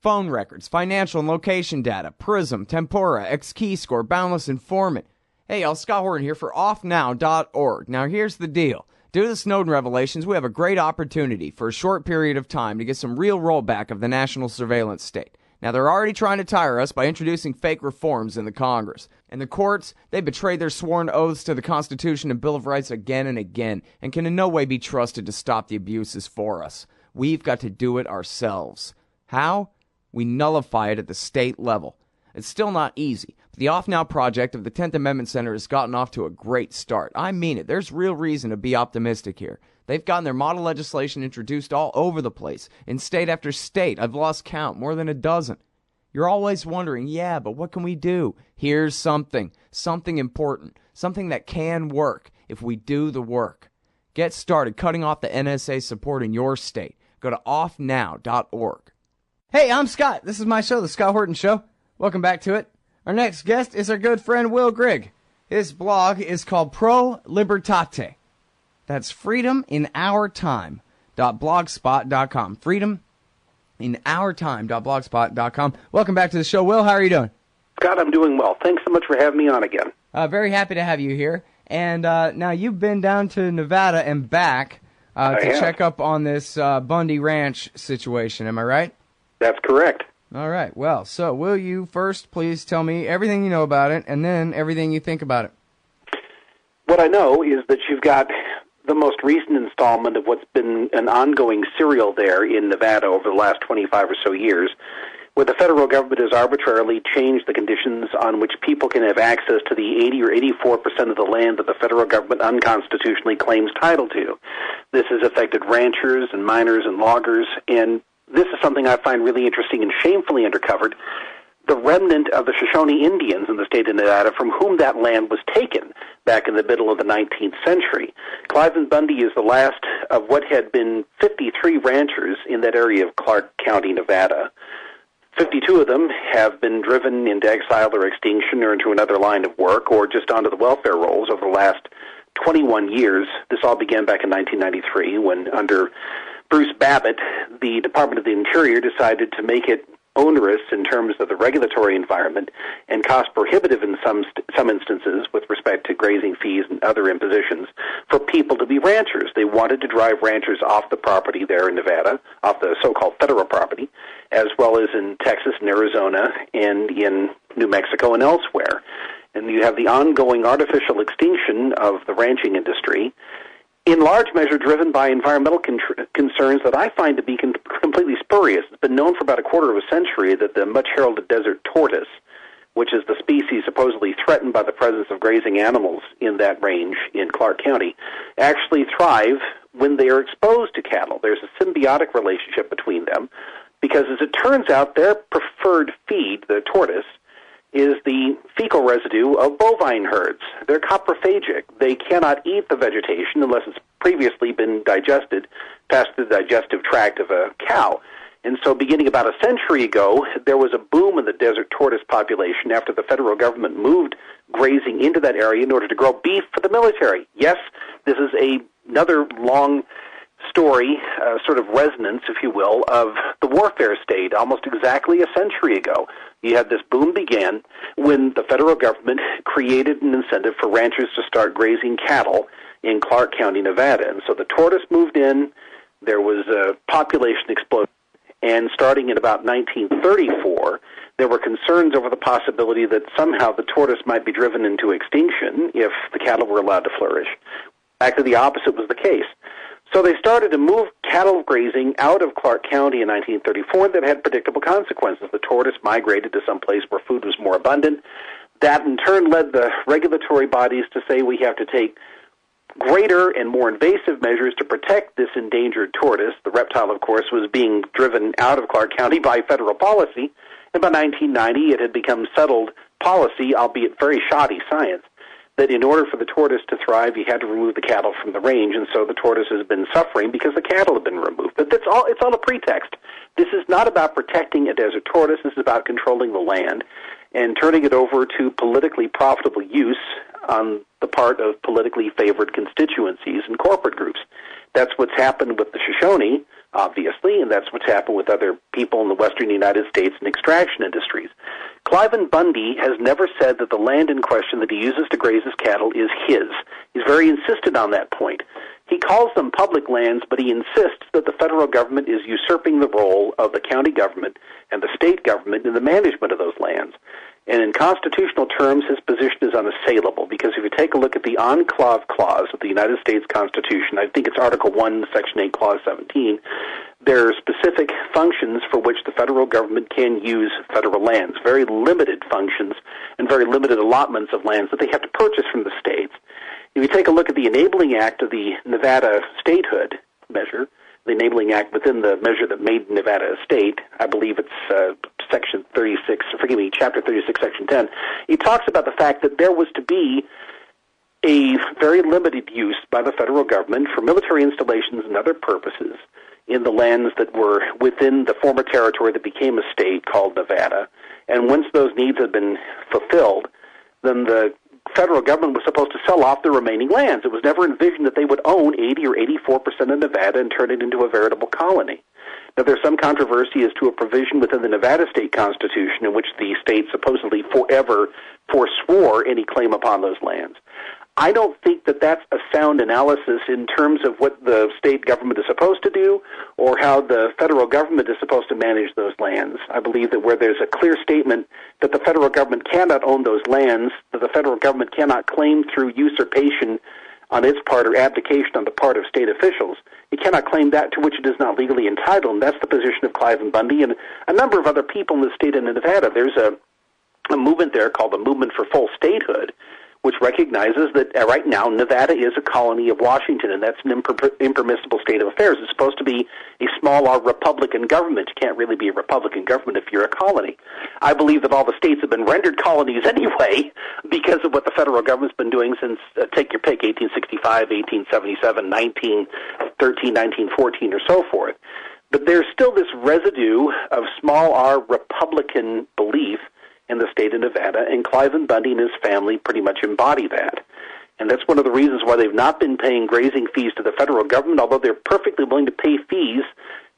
phone records, financial and location data, Prism, Tempora, X-Keyscore, Boundless Informant. Hey y'all, Scott Horton here for offnow.org. Now here's the deal. Due to the Snowden revelations, we have a great opportunity for a short period of time to get some real rollback of the national surveillance state. Now, they're already trying to tire us by introducing fake reforms in the Congress. And the courts, they betrayed their sworn oaths to the Constitution and Bill of Rights again and again, and can in no way be trusted to stop the abuses for us. We've got to do it ourselves. How? We nullify it at the state level. It's still not easy, but the Off Now project of the 10th Amendment Center has gotten off to a great start. I mean it. There's real reason to be optimistic here. They've gotten their model legislation introduced all over the place, in state after state. I've lost count, more than a dozen. You're always wondering, yeah, but what can we do? Here's something important, something that can work if we do the work. Get started cutting off the NSA support in your state. Go to offnow.org. Hey, I'm Scott. This is my show, The Scott Horton Show. Welcome back to it. Our next guest is our good friend Will Grigg. His blog is called Pro Libertate. That's freedominourtime.blogspot.com. freedominourtime.blogspot.com. Welcome back to the show, Will. How are you doing? Scott, I'm doing well. Thanks so much for having me on again. Very happy to have you here. And now you've been down to Nevada and back to check up on this Bundy Ranch situation. Am I right? That's correct. All right. Well, so will you first please tell me everything you know about it and then everything you think about it? What I know is that you've got the most recent installment of what's been an ongoing serial there in Nevada over the last 25 or so years, where the federal government has arbitrarily changed the conditions on which people can have access to the 80 or 84% of the land that the federal government unconstitutionally claims title to. This has affected ranchers and miners and loggers, and this is something I find really interesting and shamefully undercovered. The remnant of the Shoshone Indians in the state of Nevada from whom that land was taken back in the middle of the 19th century. Cliven Bundy is the last of what had been 53 ranchers in that area of Clark County, Nevada. 52 of them have been driven into exile or extinction or into another line of work or just onto the welfare rolls over the last 21 years. This all began back in 1993 when, under Bruce Babbitt, the Department of the Interior decided to make it onerous in terms of the regulatory environment and cost prohibitive in some instances with respect to grazing fees and other impositions for people to be ranchers. They wanted to drive ranchers off the property there in Nevada, off the so-called federal property, as well as in Texas and Arizona and in New Mexico and elsewhere. And you have the ongoing artificial extinction of the ranching industry, in large measure driven by environmental concerns that I find to be completely spurious. It's been known for about a quarter of a century that the much-heralded desert tortoise, which is the species supposedly threatened by the presence of grazing animals in that range in Clark County, actually thrive when they are exposed to cattle. There's a symbiotic relationship between them because, as it turns out, their preferred feed, the tortoise, is the fecal residue of bovine herds. They're coprophagic. They cannot eat the vegetation unless it's previously been digested past the digestive tract of a cow. And so beginning about a century ago, there was a boom in the desert tortoise population after the federal government moved grazing into that area in order to grow beef for the military. Yes, this is another long story, sort of resonance, if you will, of the warfare state almost exactly a century ago. You had this boom began when the federal government created an incentive for ranchers to start grazing cattle in Clark County, Nevada. And so the tortoise moved in, there was a population explosion, and starting in about 1934, there were concerns over the possibility that somehow the tortoise might be driven into extinction if the cattle were allowed to flourish. Actually, the opposite was the case. So they started to move cattle grazing out of Clark County in 1934 that had predictable consequences. The tortoise migrated to some place where food was more abundant. That in turn led the regulatory bodies to say we have to take greater and more invasive measures to protect this endangered tortoise. The reptile, of course, was being driven out of Clark County by federal policy. And by 1990, it had become settled policy, albeit very shoddy science, that in order for the tortoise to thrive, you had to remove the cattle from the range, and so the tortoise has been suffering because the cattle have been removed. But it's all a pretext. This is not about protecting a desert tortoise. This is about controlling the land and turning it over to politically profitable use on the part of politically favored constituencies and corporate groups. That's what's happened with the Shoshone obviously, and that's what's happened with other people in the western United States in extraction industries. Cliven Bundy has never said that the land in question that he uses to graze his cattle is his. He's very insistent on that point. He calls them public lands, but he insists that the federal government is usurping the role of the county government and the state government in the management of those lands. And in constitutional terms, his position is unassailable, because if you take a look at the enclave clause of the United States Constitution, I think it's Article 1, Section 8, Clause 17, there are specific functions for which the federal government can use federal lands, very limited functions and very limited allotments of lands that they have to purchase from the states. If you take a look at the Enabling Act of the Nevada statehood measure, the Enabling Act within the measure that made Nevada a state, I believe it's Section 36, Chapter 36, Section 10, it talks about the fact that there was to be a very limited use by the federal government for military installations and other purposes in the lands that were within the former territory that became a state called Nevada. And once those needs had been fulfilled, then the federal government was supposed to sell off the remaining lands. It was never envisioned that they would own 80 or 84% of Nevada and turn it into a veritable colony. Now, there's some controversy as to a provision within the Nevada state constitution in which the state supposedly forever forswore any claim upon those lands. I don't think that that's a sound analysis in terms of what the state government is supposed to do or how the federal government is supposed to manage those lands. I believe that where there's a clear statement that the federal government cannot own those lands, that the federal government cannot claim through usurpation on its part or abdication on the part of state officials, it cannot claim that to which it is not legally entitled, and that's the position of Cliven Bundy and a number of other people in the state of Nevada. There's a movement there called the Movement for Full Statehood, which recognizes that right now Nevada is a colony of Washington, and that's an impermissible state of affairs. It's supposed to be a small R Republican government. You can't really be a Republican government if you're a colony. I believe that all the states have been rendered colonies anyway because of what the federal government's been doing since, take your pick, 1865, 1877, 1913, 1914, or so forth. But there's still this residue of small R Republican belief in the state of Nevada, and Cliven Bundy and his family pretty much embody that. And that's one of the reasons why they've not been paying grazing fees to the federal government, although they're perfectly willing to pay fees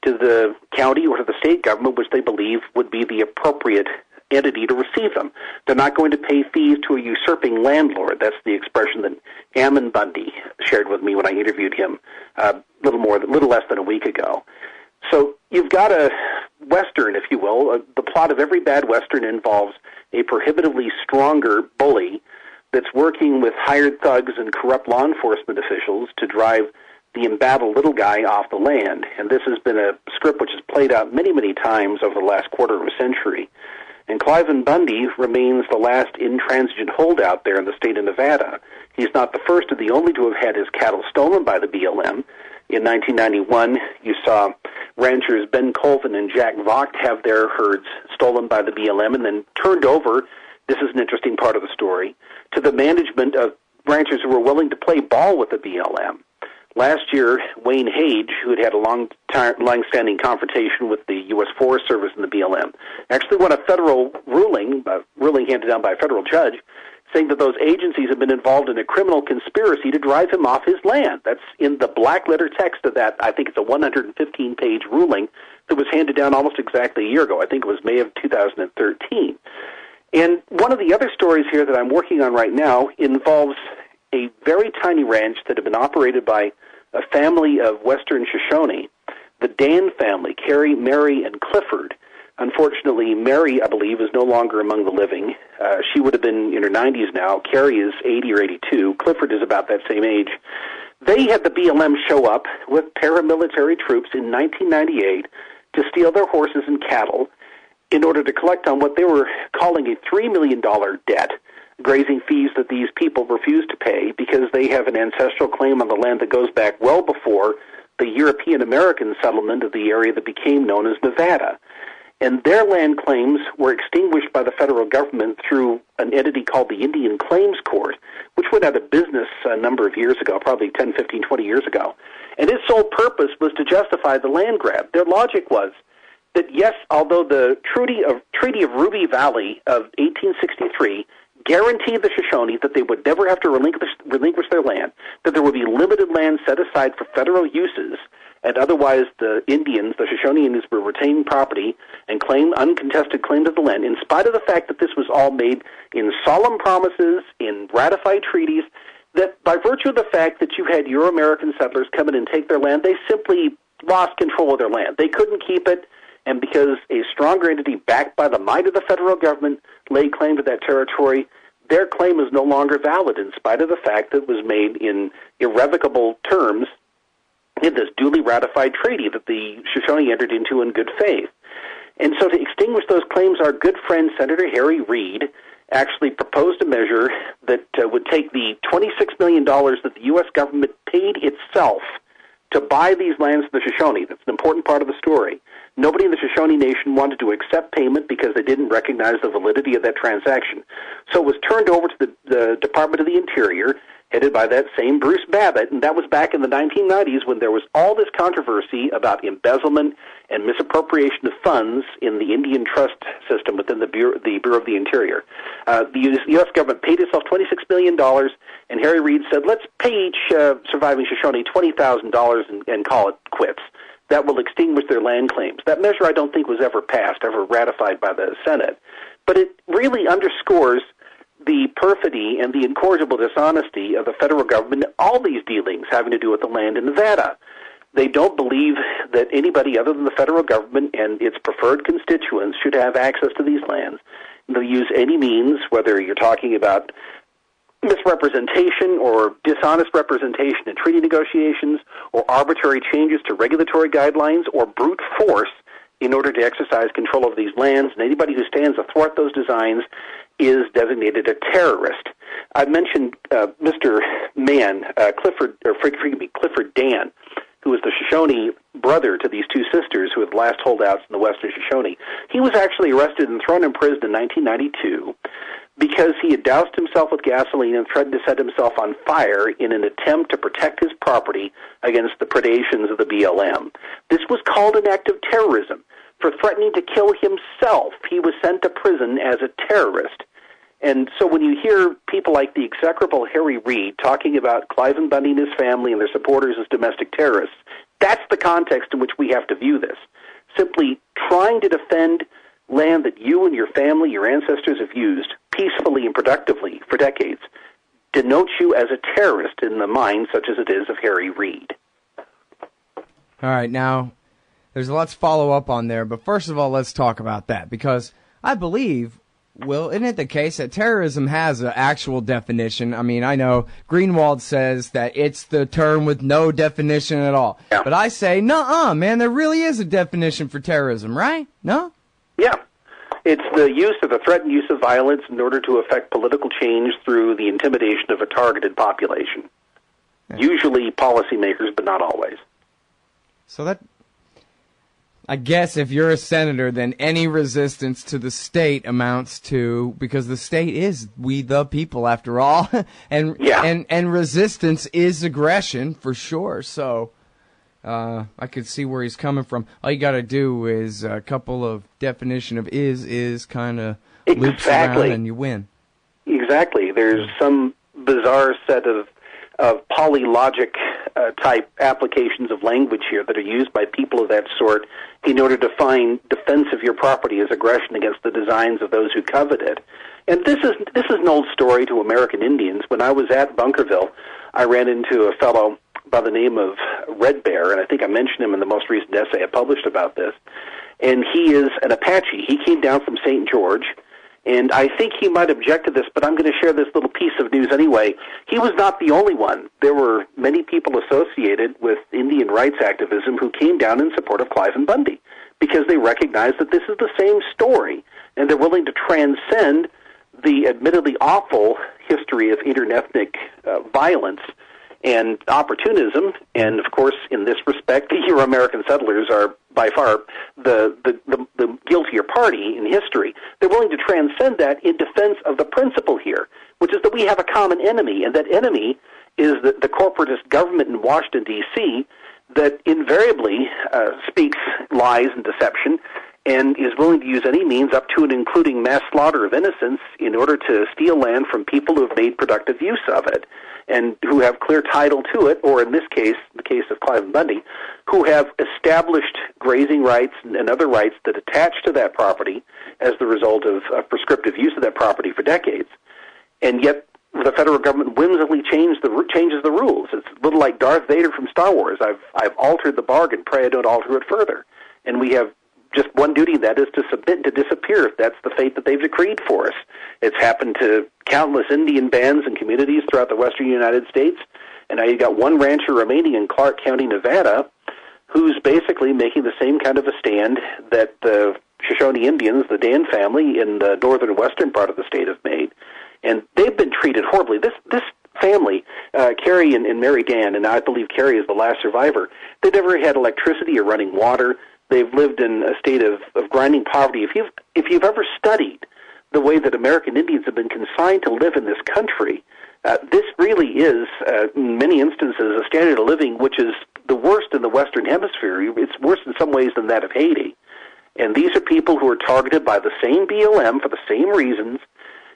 to the county or to the state government, which they believe would be the appropriate entity to receive them. They're not going to pay fees to a usurping landlord. That's the expression that Ammon Bundy shared with me when I interviewed him a little less than a week ago. So you've got a Western, if you will. The plot of every bad Western involves a prohibitively stronger bully that's working with hired thugs and corrupt law enforcement officials to drive the embattled little guy off the land. And this has been a script which has played out many, many times over the last quarter of a century. And Cliven Bundy remains the last intransigent holdout there in the state of Nevada. He's not the first or the only to have had his cattle stolen by the BLM. In 1991, you saw ranchers Ben Colvin and Jack Vogt have their herds stolen by the BLM and then turned over, this is an interesting part of the story, to the management of ranchers who were willing to play ball with the BLM. Last year, Wayne Hage, who had a long-standing confrontation with the U.S. Forest Service and the BLM, actually won a federal ruling handed down by a federal judge, saying that those agencies have been involved in a criminal conspiracy to drive him off his land. That's in the black letter text of that. I think it's a 115-page ruling that was handed down almost exactly a year ago. I think it was May of 2013. And one of the other stories here that I'm working on right now involves a very tiny ranch that had been operated by a family of Western Shoshone, the Dan family, Carrie, Mary, and Clifford. Unfortunately, Mary, I believe, is no longer among the living. She would have been in her 90s now. Carrie is 80 or 82. Clifford is about that same age. They had the BLM show up with paramilitary troops in 1998 to steal their horses and cattle in order to collect on what they were calling a $3 million debt, grazing fees that these people refused to pay because they have an ancestral claim on the land that goes back well before the European-American settlement of the area that became known as Nevada. And their land claims were extinguished by the federal government through an entity called the Indian Claims Court, which went out of business a number of years ago, probably 10, 15, 20 years ago. And its sole purpose was to justify the land grab. Their logic was that, yes, although the Treaty of Ruby Valley of 1863 guaranteed the Shoshone that they would never have to relinquish their land, that there would be limited land set aside for federal uses, and otherwise the Indians, the Shoshone Indians, would retain property and claim uncontested claim to the land, in spite of the fact that this was all made in solemn promises, in ratified treaties, that by virtue of the fact that you had Euro-American settlers come in and take their land, they simply lost control of their land. They couldn't keep it, and because a stronger entity backed by the might of the federal government laid claim to that territory, their claim is no longer valid in spite of the fact that it was made in irrevocable terms in this duly ratified treaty that the Shoshone entered into in good faith. And so to extinguish those claims, our good friend Senator Harry Reid actually proposed a measure that would take the $26 million that the U.S. government paid itself to buy these lands from the Shoshone. That's an important part of the story. Nobody in the Shoshone Nation wanted to accept payment because they didn't recognize the validity of that transaction. So it was turned over to the Department of the Interior, headed by that same Bruce Babbitt, and that was back in the 1990s when there was all this controversy about embezzlement and misappropriation of funds in the Indian trust system within the Bureau of the Interior. The U.S. government paid itself $26 million, and Harry Reid said, let's pay each surviving Shoshone $20,000 and call it quits. That will extinguish their land claims. That measure I don't think was ever passed, ever ratified by the Senate. But it really underscores the perfidy and the incorrigible dishonesty of the federal government in all these dealings having to do with the land in Nevada. They don't believe that anybody other than the federal government and its preferred constituents should have access to these lands. They'll use any means, whether you're talking about misrepresentation or dishonest representation in treaty negotiations, or arbitrary changes to regulatory guidelines, or brute force in order to exercise control of these lands. And anybody who stands athwart those designs is designated a terrorist. I mentioned Mr. Mann, Clifford Dan, who was the Shoshone brother to these two sisters who were the last holdouts in the western Shoshone. He was actually arrested and thrown in prison in 1992 because he had doused himself with gasoline and threatened to set himself on fire in an attempt to protect his property against the predations of the BLM. This was called an act of terrorism. For threatening to kill himself, he was sent to prison as a terrorist. And so when you hear people like the execrable Harry Reid talking about Cliven Bundy and his family and their supporters as domestic terrorists, that's the context in which we have to view this. Simply trying to defend land that you and your family, your ancestors have used peacefully and productively for decades denotes you as a terrorist in the mind such as it is of Harry Reid. All right, now, there's a lot to follow up on there, but first of all, let's talk about that, because I believe, Will, isn't it the case that terrorism has an actual definition? I mean, I know Greenwald says that it's the term with no definition at all. Yeah. But I say, nuh-uh, man, there really is a definition for terrorism, right? No? Yeah. It's the use of the threatened use of violence in order to effect political change through the intimidation of a targeted population. Yeah. Usually policymakers, but not always. So that, I guess if you're a senator, then any resistance to the state amounts to, because the state is we the people after all, and resistance is aggression for sure. So I could see where he's coming from. All you got to do is a couple of definition of is kind of loops around and you win. Exactly. There's some bizarre set of polylogic type applications of language here that are used by people of that sort in order to find defense of your property as aggression against the designs of those who covet it. And this is an old story to American Indians. When I was at Bunkerville, I ran into a fellow by the name of Red Bear, and I think I mentioned him in the most recent essay I published about this. And he is an Apache. He came down from St. George, and I think he might object to this, but I'm going to share this little piece of news anyway. He was not the only one. There were many people associated with Indian rights activism who came down in support of Cliven Bundy because they recognize that this is the same story, and they're willing to transcend the admittedly awful history of interethnic violence and opportunism. And, of course, in this respect, the Euro-American settlers are by far the guiltier party in history. They're willing to transcend that in defense of the principle here, which is that we have a common enemy, and that enemy is the corporatist government in Washington, D.C., that invariably speaks lies and deception and is willing to use any means up to and including mass slaughter of innocents in order to steal land from people who have made productive use of it and who have clear title to it, or in this case, the case of Cliven Bundy, who have established grazing rights and other rights that attach to that property as the result of prescriptive use of that property for decades. And yet the federal government whimsically changes the rules. It's a little like Darth Vader from Star Wars. I've altered the bargain, pray I don't alter it further. And we have just one duty, that is to submit and to disappear if that's the fate that they've decreed for us. It's happened to countless Indian bands and communities throughout the western United States, and now you've got one rancher remaining in Clark County, Nevada, who's basically making the same kind of a stand that the Shoshone Indians, the Dan family in the northern and western part of the state have made. And they've been treated horribly. This family, Carrie and Mary Dan, and I believe Carrie is the last survivor, they never had electricity or running water. They've lived in a state of grinding poverty. If you've ever studied the way that American Indians have been consigned to live in this country, this really is, in many instances, a standard of living which is the worst in the Western Hemisphere. It's worse in some ways than that of Haiti. And these are people who are targeted by the same BLM for the same reasons.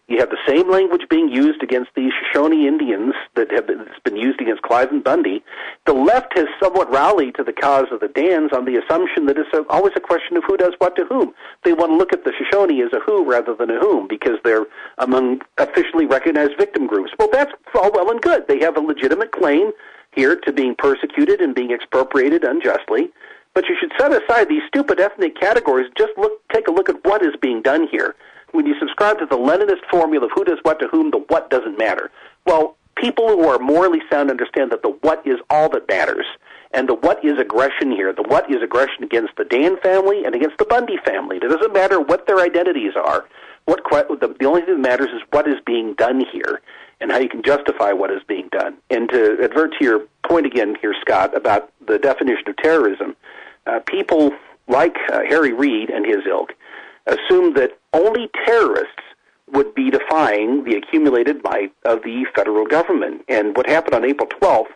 You have the same language being used against the Shoshone Indians that have been used against Cliven Bundy. The left has somewhat rallied to the cause of the Dans on the assumption that it's always a question of who does what to whom. They want to look at the Shoshone as a who rather than a whom because they're among officially recognized victim groups. Well, that's all well and good. They have a legitimate claim here to being persecuted and being expropriated unjustly. But you should set aside these stupid ethnic categories. Just take a look at what is being done here. When you subscribe to the Leninist formula of who does what to whom, the what doesn't matter. Well, people who are morally sound understand that the what is all that matters. And the what is aggression here. The what is aggression against the Dan family and against the Bundy family. It doesn't matter what their identities are. The only thing that matters is what is being done here and how you can justify what is being done. And to advert to your point again here, Scott, about the definition of terrorism, people like Harry Reid and his ilk assumed that only terrorists would be defying the accumulated might of the federal government. And what happened on April 12th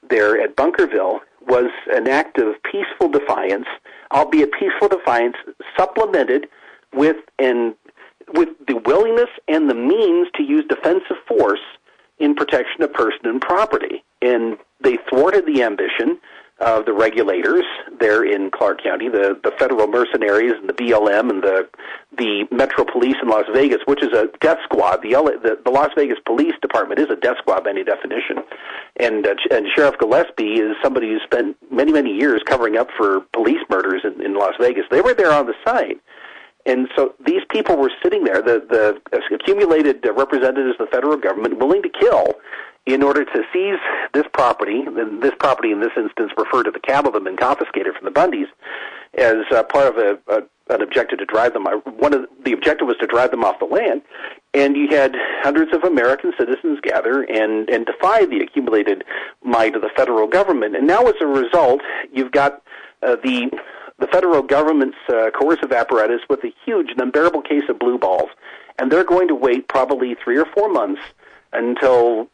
there at Bunkerville was an act of peaceful defiance, albeit peaceful defiance supplemented with the willingness and the means to use defensive force in protection of person and property. And they thwarted the ambition of the regulators there in Clark County, the federal mercenaries and the BLM and the Metro Police in Las Vegas, which is a death squad. The Las Vegas Police Department is a death squad by any definition. And Sheriff Gillespie is somebody who spent many, many years covering up for police murders in Las Vegas. They were there on the site. And so these people were sitting there, the accumulated representatives of the federal government, willing to kill in order to seize this property, and this property in this instance referred to the cattle that had been confiscated from the Bundys, as part of an objective to drive them. The objective was to drive them off the land, and you had hundreds of American citizens gather and defy the accumulated might of the federal government. And now as a result, you've got the federal government's coercive apparatus with a huge and unbearable case of blue balls, and they're going to wait probably 3 or 4 months until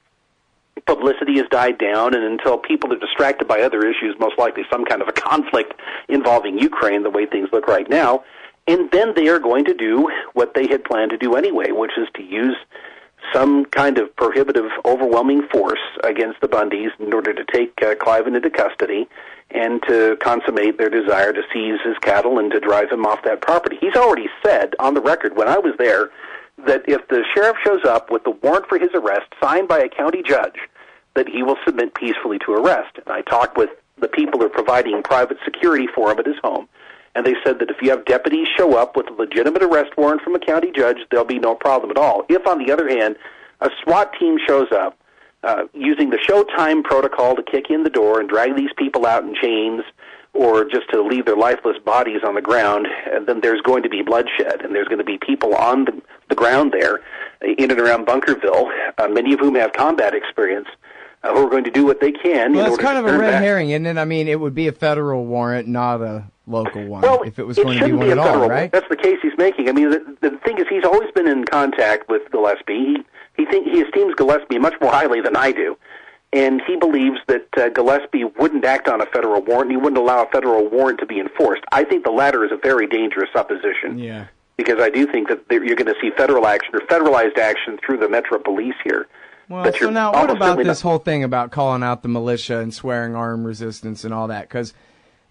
publicity has died down and until people are distracted by other issues, most likely some kind of a conflict involving Ukraine, the way things look right now, and then they are going to do what they had planned to do anyway, which is to use some kind of prohibitive, overwhelming force against the Bundys in order to take Cliven into custody and to consummate their desire to seize his cattle and to drive him off that property. He's already said on the record when I was there that if the sheriff shows up with the warrant for his arrest signed by a county judge, that he will submit peacefully to arrest. And I talked with the people who are providing private security for him at his home, and they said that if you have deputies show up with a legitimate arrest warrant from a county judge, there'll be no problem at all. If, on the other hand, a SWAT team shows up using the showtime protocol to kick in the door and drag these people out in chains, or just to leave their lifeless bodies on the ground, and then there's going to be bloodshed, and there's going to be people on the ground there in and around Bunkerville, many of whom have combat experience, who are going to do what they can. Well, that's kind of a red herring, isn't it? I mean, it would be a federal warrant, not a local one, if it was going to be one at all, right? That's the case he's making. I mean, the thing is, he's always been in contact with Gillespie. He esteems Gillespie much more highly than I do. and he believes that Gillespie wouldn't act on a federal warrant. He wouldn't allow a federal warrant to be enforced. I think the latter is a very dangerous supposition. Yeah. Because I do think that you're going to see federal action or federalized action through the Metro Police here. Well, so now what about this whole thing about calling out the militia and swearing armed resistance and all that? Because,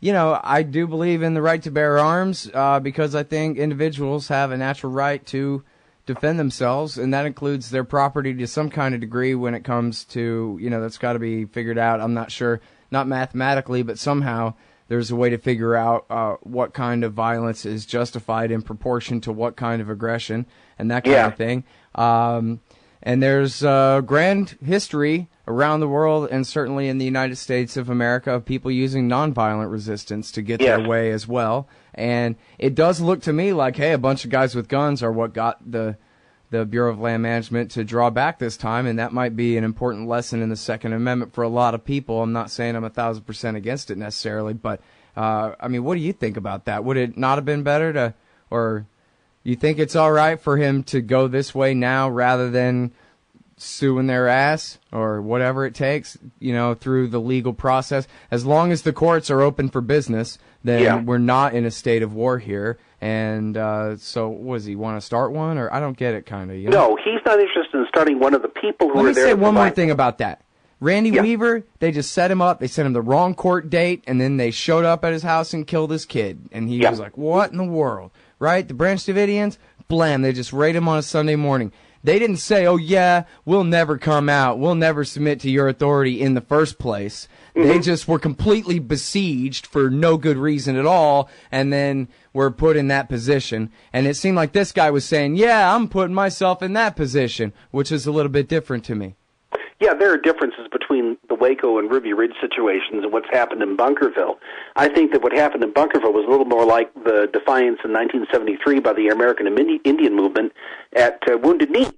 I do believe in the right to bear arms because I think individuals have a natural right to defend themselves, and that includes their property to some kind of degree when it comes to, that's got to be figured out. I'm not sure, not mathematically, but somehow there's a way to figure out what kind of violence is justified in proportion to what kind of aggression and that kind of thing. And there's grand history around the world and certainly in the United States of America of people using nonviolent resistance to get their way as well. And it does look to me like, hey, a bunch of guys with guns are what got the Bureau of Land Management to draw back this time, and that might be an important lesson in the Second Amendment for a lot of people. I'm not saying I'm 1,000% against it necessarily, but, what do you think about that? Would it not have been better or you think it's all right for him to go this way now rather than suing their ass or whatever it takes, through the legal process? As long as the courts are open for business, then we're not in a state of war here. And so, does he want to start one? Or I don't get it, kind of. No, he's not interested in starting one of the people who are there. Let me say one more thing about that. Randy Weaver, they just set him up. They sent him the wrong court date, and then they showed up at his house and killed his kid. And he was like, what in the world? Right? The Branch Davidians, blam, they just raid him on a Sunday morning. They didn't say, oh, yeah, we'll never come out. We'll never submit to your authority in the first place. Mm-hmm. They just were completely besieged for no good reason at all, and then were put in that position. And it seemed like this guy was saying, yeah, I'm putting myself in that position, which is a little bit different to me. Yeah, there are differences between the Waco and Ruby Ridge situations and what's happened in Bunkerville. I think that what happened in Bunkerville was a little more like the defiance in 1973 by the American Indian movement at Wounded Knee,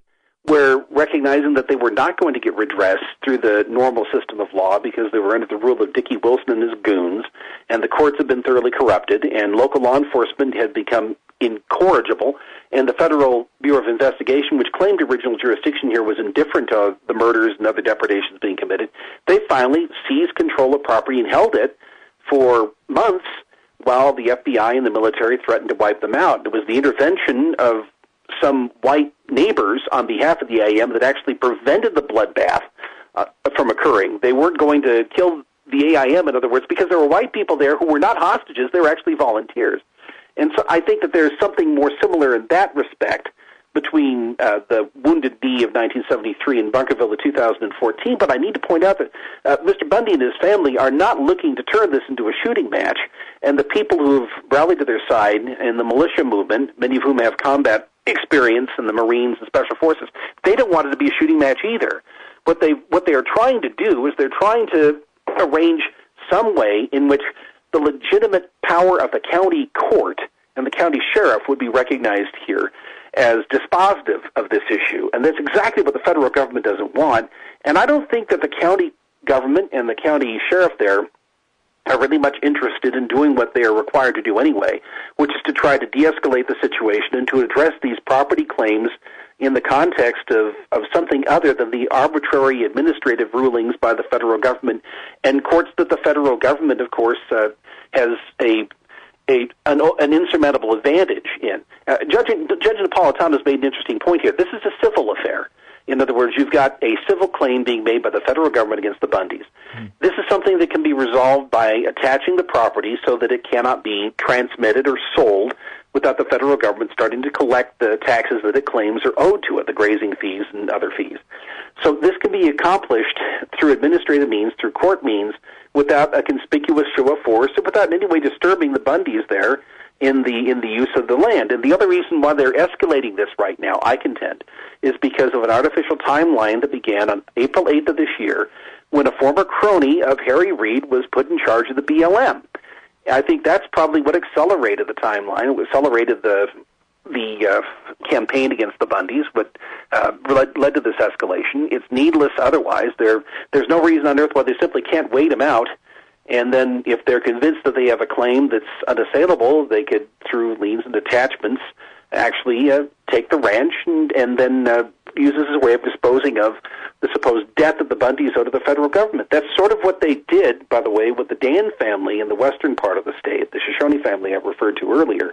where recognizing that they were not going to get redress through the normal system of law because they were under the rule of Dickie Wilson and his goons, and the courts had been thoroughly corrupted, and local law enforcement had become incorrigible, and the Federal Bureau of Investigation, which claimed original jurisdiction here, was indifferent to the murders and other depredations being committed. They finally seized control of property and held it for months while the FBI and the military threatened to wipe them out. It was the intervention of some white neighbors on behalf of the AIM that actually prevented the bloodbath from occurring. They weren't going to kill the AIM, in other words, because there were white people there who were not hostages. They were actually volunteers. And so I think that there's something more similar in that respect between the Wounded Knee of 1973 and Bunkerville of 2014. But I need to point out that Mr. Bundy and his family are not looking to turn this into a shooting match. And the people who have rallied to their side in the militia movement, many of whom have combat experience in the Marines and Special Forces, they don't want it to be a shooting match either. What they are trying to do is they're trying to arrange some way in which the legitimate power of the county court and the county sheriff would be recognized here as dispositive of this issue. And that's exactly what the federal government doesn't want. And I don't think that the county government and the county sheriff there are really much interested in doing what they are required to do anyway, which is to try to de-escalate the situation and to address these property claims in the context of something other than the arbitrary administrative rulings by the federal government and courts that the federal government, of course, has an insurmountable advantage in. Judge Napolitano has made an interesting point here. This is a civil affair. In other words, you've got a civil claim being made by the federal government against the Bundys. This is something that can be resolved by attaching the property so that it cannot be transmitted or sold without the federal government starting to collect the taxes that it claims are owed to it, the grazing fees and other fees. So this can be accomplished through administrative means, through court means, without a conspicuous show of force, or without in any way disturbing the Bundys there in the use of the land. And the other reason why they're escalating this right now, I contend, is because of an artificial timeline that began on April 8th of this year when a former crony of Harry Reid was put in charge of the BLM. I think that's probably what accelerated the timeline. It accelerated the campaign against the Bundys, but led to this escalation. It's needless otherwise. There's no reason on earth why they simply can't wait him out. And then if they're convinced that they have a claim that's unassailable, they could, through liens and attachments, actually take the ranch and then use this as a way of disposing of the supposed debt of the Bundys owed to the federal government. That's sort of what they did, by the way, with the Dan family in the western part of the state, the Shoshone family I referred to earlier,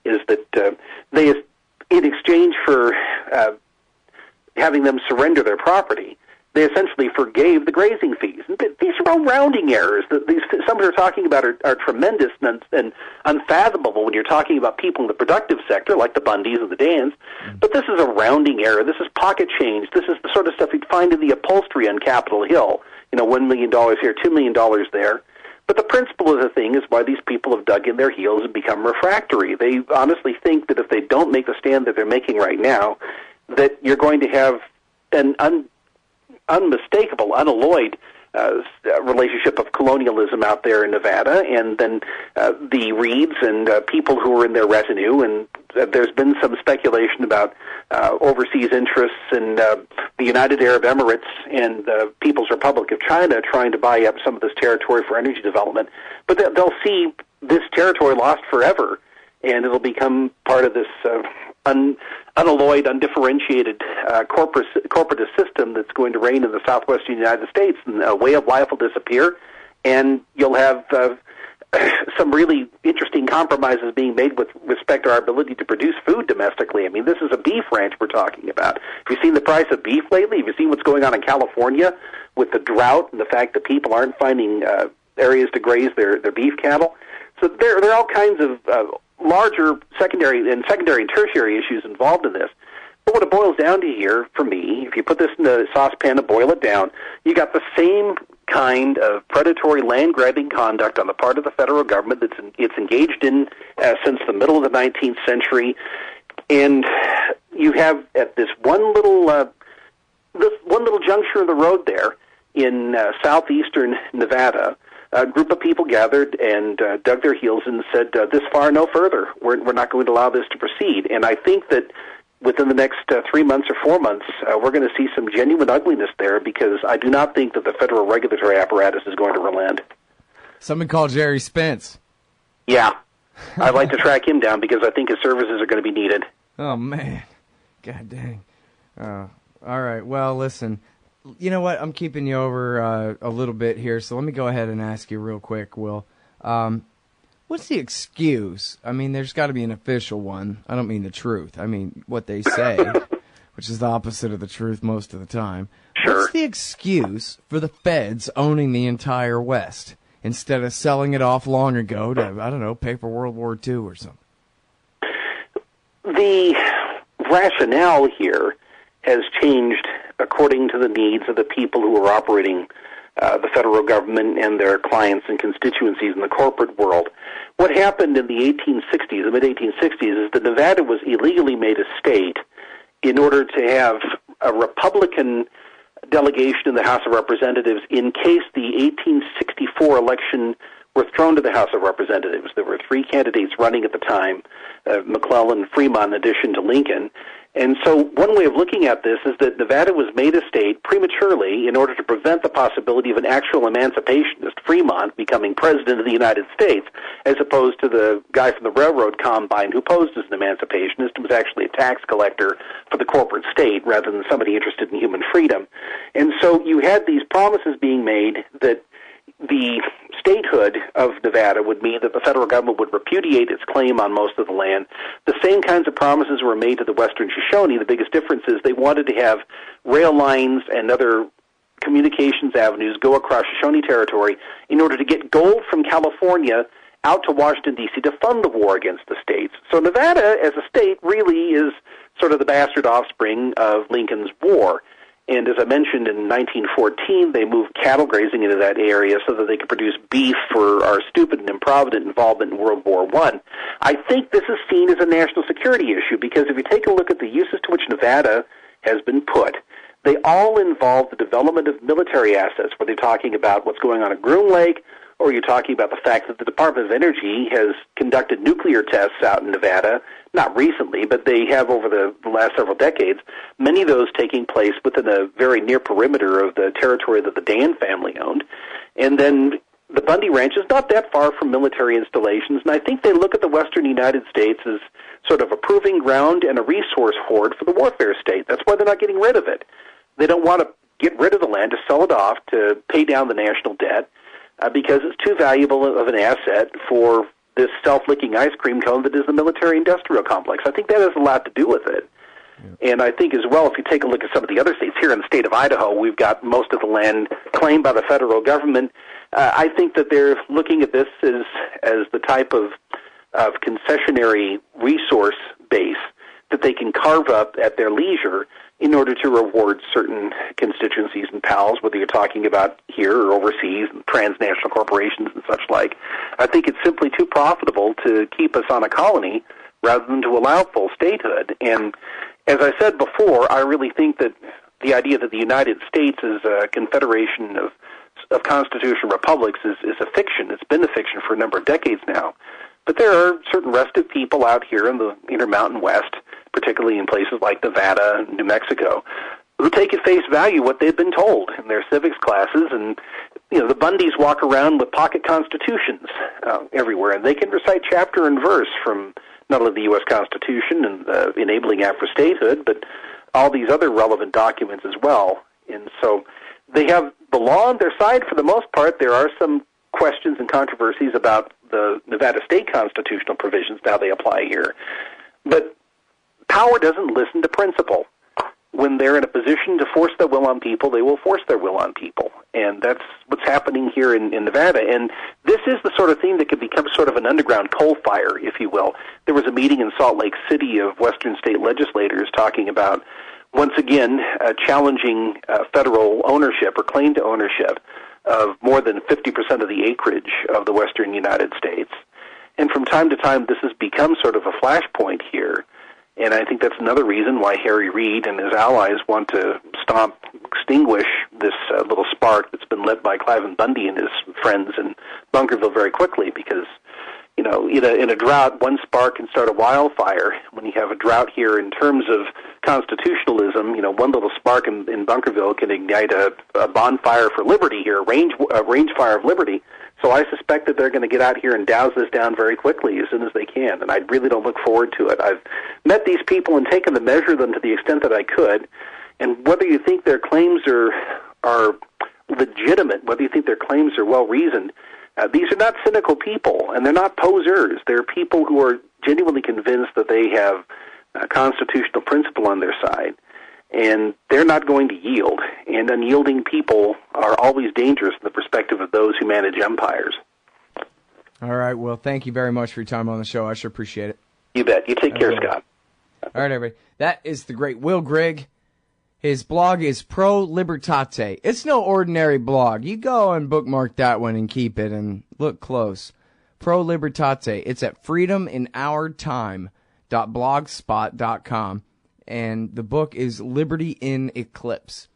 is that they, in exchange for having them surrender their property, they essentially forgave the grazing fees. These are all rounding errors. These some are talking about are tremendous and unfathomable when you're talking about people in the productive sector, like the Bundys and the Dans. But this is a rounding error. This is pocket change. This is the sort of stuff you'd find in the upholstery on Capitol Hill. $1 million here, $2 million there. But the principle of the thing is why these people have dug in their heels and become refractory. They honestly think that if they don't make the stand that they're making right now, that you're going to have an unmistakable, unalloyed relationship of colonialism out there in Nevada, and then the Reeds and people who are in their retinue. And there's been some speculation about overseas interests in the United Arab Emirates and the People's Republic of China trying to buy up some of this territory for energy development. But they'll see this territory lost forever, and it'll become part of this unalloyed, undifferentiated corporatist system that's going to reign in the southwestern United States, and a way of life will disappear, and you'll have some really interesting compromises being made with respect to our ability to produce food domestically. I mean, this is a beef ranch we're talking about. Have you seen the price of beef lately? Have you seen what's going on in California with the drought and the fact that people aren't finding areas to graze their beef cattle? So there are all kinds of larger secondary and tertiary issues involved in this. But what it boils down to here, for me, if you put this in a saucepan and boil it down, you got the same kind of predatory land-grabbing conduct on the part of the federal government it's engaged in since the middle of the 19th century. And you have at this one little juncture of the road there in southeastern Nevada, a group of people gathered and dug their heels and said, this far, no further. We're not going to allow this to proceed. And I think that within the next 3 months or 4 months, we're going to see some genuine ugliness there, because I do not think that the federal regulatory apparatus is going to relent. Somebody call Jerry Spence. Yeah. I'd like to track him down because I think his services are going to be needed. Oh, man. God dang. All right. Well, listen. You know what? I'm keeping you over a little bit here, so let me go ahead and ask you real quick, Will. What's the excuse? I mean, there's got to be an official one. I don't mean the truth. I mean what they say, which is the opposite of the truth most of the time. Sure. What's the excuse for the feds owning the entire West instead of selling it off long ago to, I don't know, pay for World War II or something? The rationale here has changed according to the needs of the people who are operating the federal government and their clients and constituencies in the corporate world. What happened in the 1860s, the mid-1860s, is that Nevada was illegally made a state in order to have a Republican delegation in the House of Representatives in case the 1864 election were thrown to the House of Representatives. There were 3 candidates running at the time, McClellan, Fremont, in addition to Lincoln. And so one way of looking at this is that Nevada was made a state prematurely in order to prevent the possibility of an actual emancipationist, Fremont, becoming president of the United States, as opposed to the guy from the railroad combine who posed as an emancipationist and was actually a tax collector for the corporate state rather than somebody interested in human freedom. And so you had these promises being made that the statehood of Nevada would mean that the federal government would repudiate its claim on most of the land. The same kinds of promises were made to the western Shoshone. The biggest difference is they wanted to have rail lines and other communications avenues go across Shoshone territory in order to get gold from California out to Washington, D.C. to fund the war against the states. So Nevada, as a state, really is sort of the bastard offspring of Lincoln's war. And as I mentioned, in 1914, they moved cattle grazing into that area so that they could produce beef for our stupid and improvident involvement in World War I. I think this is seen as a national security issue because if you take a look at the uses to which Nevada has been put, they all involve the development of military assets, whether you're talking about what's going on at Groom Lake, or you're talking about the fact that the Department of Energy has conducted nuclear tests out in Nevada, not recently, but they have over the last several decades, many of those taking place within a very near perimeter of the territory that the Dan family owned. And then the Bundy Ranch is not that far from military installations, and I think they look at the western United States as sort of a proving ground and a resource hoard for the warfare state. That's why they're not getting rid of it. They don't want to get rid of the land, to sell it off, to pay down the national debt, because it's too valuable of an asset for this self-licking ice cream cone that is the military-industrial complex. I think that has a lot to do with it. Yeah. And I think as well, if you take a look at some of the other states, here in the state of Idaho, we've got most of the land claimed by the federal government. I think that they're looking at this as the type of concessionary resource base that they can carve up at their leisure in order to reward certain constituencies and pals, whether you're talking about here or overseas, transnational corporations and such like. I think it's simply too profitable to keep us on a colony rather than to allow full statehood. And as I said before, I really think that the idea that the United States is a confederation of constitutional republics is a fiction. It's been a fiction for a number of decades now. But there are certain restive people out here in the Intermountain West, particularly in places like Nevada and New Mexico, who take at face value what they've been told in their civics classes. And, the Bundys walk around with pocket constitutions everywhere, and they can recite chapter and verse from not only the U.S. Constitution and the Enabling Act for Statehood, but all these other relevant documents as well. And so they have the law on their side for the most part. There are some questions and controversies about the Nevada state constitutional provisions, how they apply here. But power doesn't listen to principle. When they're in a position to force their will on people, they will force their will on people. And that's what's happening here in Nevada. And this is the sort of thing that could become sort of an underground coal fire, if you will. There was a meeting in Salt Lake City of Western state legislators talking about, once again, challenging federal ownership or claim to ownership of more than 50% of the acreage of the western United States. And from time to time, this has become sort of a flashpoint here. And I think that's another reason why Harry Reid and his allies want to extinguish this little spark that's been lit by Cliven Bundy and his friends in Bunkerville very quickly, because, in a drought, one spark can start a wildfire. When you have a drought here in terms of constitutionalism, one little spark in Bunkerville can ignite a bonfire for liberty here, a range fire of liberty. So I suspect that they're going to get out here and douse this down very quickly as soon as they can, and I really don't look forward to it. I've met these people and taken to measure them to the extent that I could, and whether you think their claims are legitimate, whether you think their claims are well-reasoned, these are not cynical people, and they're not posers. They're people who are genuinely convinced that they have a constitutional principle on their side, and they're not going to yield. And unyielding people are always dangerous in the perspective of those who manage empires. All right, well, thank you very much for your time on the show. I sure appreciate it. You bet. You take care, Scott. All right, everybody. That is the great Will Grigg. His blog is Pro Libertate. It's no ordinary blog. You go and bookmark that one and keep it and look close. Pro Libertate. It's at freedominourtime.blogspot.com. And the book is Liberty in Eclipse.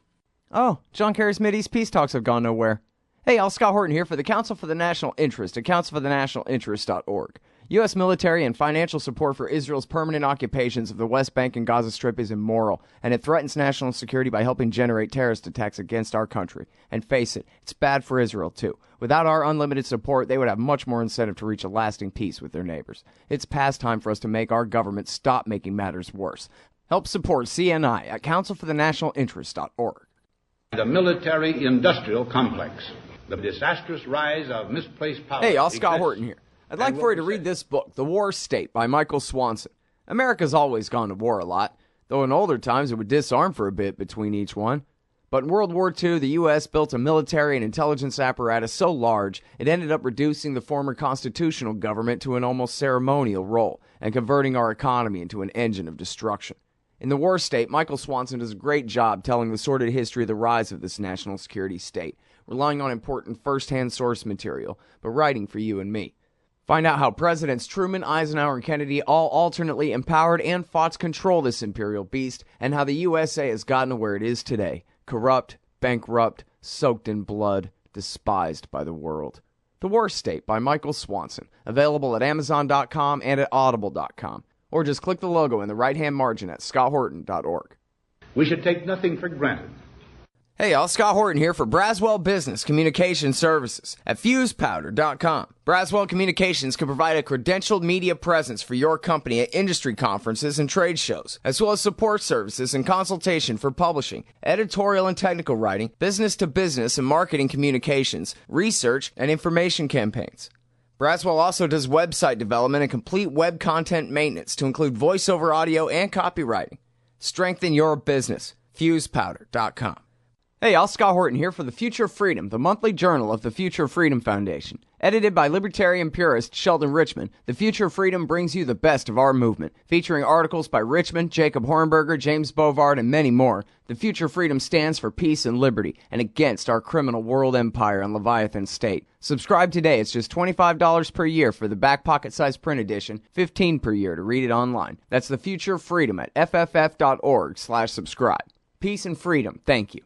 Oh, John Kerry's Mideast Peace Talks have gone nowhere. Hey, y'all, Scott Horton here for the Council for the National Interest at councilforthenationalinterest.org. U.S. military and financial support for Israel's permanent occupations of the West Bank and Gaza Strip is immoral, and it threatens national security by helping generate terrorist attacks against our country. And face it, it's bad for Israel, too. Without our unlimited support, they would have much more incentive to reach a lasting peace with their neighbors. It's past time for us to make our government stop making matters worse. Help support CNI at councilforthenationalinterest.org. The military-industrial complex. The disastrous rise of misplaced power. Hey, y'all, Scott Horton here. I'd like for you to read this book, The War State, by Michael Swanson. America's always gone to war a lot, though in older times it would disarm for a bit between each one. But in World War II, the U.S. built a military and intelligence apparatus so large, it ended up reducing the former constitutional government to an almost ceremonial role and converting our economy into an engine of destruction. In The War State, Michael Swanson does a great job telling the sordid history of the rise of this national security state, relying on important first-hand source material, but writing for you and me. Find out how Presidents Truman, Eisenhower, and Kennedy all alternately empowered and fought to control this imperial beast, and how the USA has gotten to where it is today, corrupt, bankrupt, soaked in blood, despised by the world. The War State by Michael Swanson, available at Amazon.com and at Audible.com. Or just click the logo in the right-hand margin at scotthorton.org. We should take nothing for granted. Hey, y'all, Scott Horton here for Braswell Business Communication Services at FusePowder.com. Braswell Communications can provide a credentialed media presence for your company at industry conferences and trade shows, as well as support services and consultation for publishing, editorial and technical writing, business-to-business and marketing communications, research, and information campaigns. Braswell also does website development and complete web content maintenance to include voiceover audio and copywriting. Strengthen your business. FusePowder.com. Hey, y'all, Scott Horton here for The Future of Freedom, the monthly journal of the Future of Freedom Foundation. Edited by libertarian purist Sheldon Richman, The Future of Freedom brings you the best of our movement. Featuring articles by Richmond, Jacob Hornberger, James Bovard, and many more, The Future of Freedom stands for peace and liberty and against our criminal world empire and Leviathan state. Subscribe today. It's just $25 per year for the back pocket size print edition, $15 per year to read it online. That's The Future of Freedom at fff.org/subscribe. Peace and freedom. Thank you.